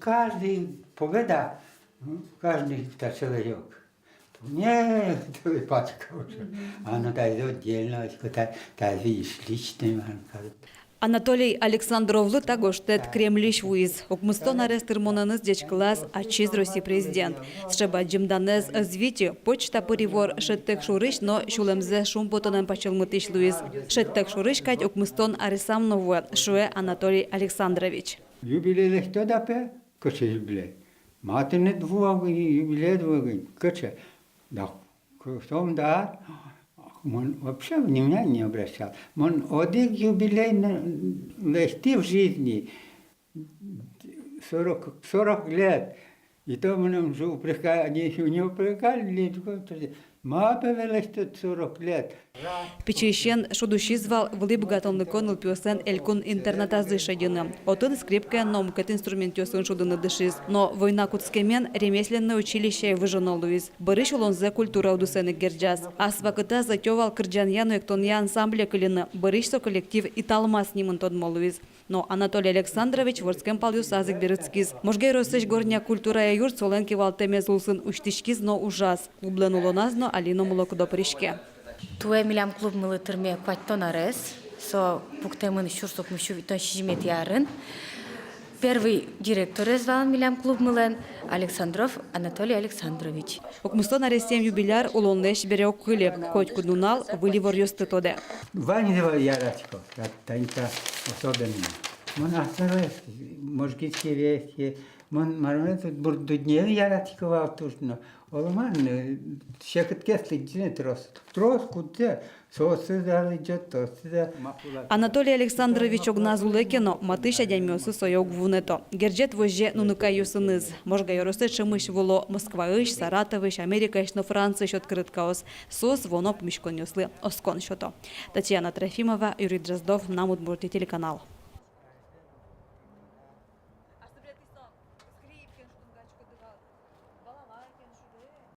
Каждый поведа, каждый человек. Не пачка уже. Оно дает отдельно, та видишь, личный. Анатолій Олександровлы також тет Кремліш вуіз. Окмустон арест Ирмонаныз дечкылас ачиз России президент. Сшеба джимданез звити почта перевор шеттек шурыш, но шулемзе шум потонен пачелмытыш луиз. Шеттек шурыш кать окмустон аресам новое, шуэ Анатолий Александрович. Юбилей кто дапе? Коче юбилей. Матине двуга юбилей двуга. Коче. Да. Кто да? Он вообще внимания не обращал. Он один юбилей легти в жизни 40 лет. И то мы нам же упрекали, они не упрекали, мапе велести 40 лет. Печещен шудуши звал влип гатонлыкон улпиосен элькун интерната зышадины. Отын скрипка номкет инструментиосын шудыны дышиз. Но война кутскемен ремесленное училище выжено луиз. Барыш улонзе культура удусены герджаз. Ас вакыта затевал кырджаньяну эктонья ансамбле кылины. Барыш со коллектив и талма с ним тодмо луиз. Но Анатолий Александрович ворскем палюс азык берыцкиз. Можгай росыш горня культура и юрт соленки валтемез улсын уштишкиз, но ужас. Убленулоназно алино молокудо пришке. Туе милям клуб мылы тырме кваттон арес, со пуктемын шурсок мышу витон шижимет ярын. Первый директор звал милям клуб мылен Александров Анатолий Александрович. Окмустон арестем юбиляр улонлеш бере оккыле, хоть куднунал выливор ёсты тоде. Ваня давай ярачко, это особенно. Мон асарес, можгитские вести, мон мармет бурдуднев ярачко валтушно. Олман, шекет кесли дine трос куте, сосы дали джето, сюда. Анатолий Александрович огназулекено матыша дямёсы соёг вунето. Герджет вожже нунука юсыныз. Можга йоросте чымыш воло Москваыш, Саратовыш, Америкаыш, но Францыш открыткаос. Сос воноп мишкон ёслы оскон шото. Татьяна Трофимова, Юрий Дроздов, Намудбурти телеканал.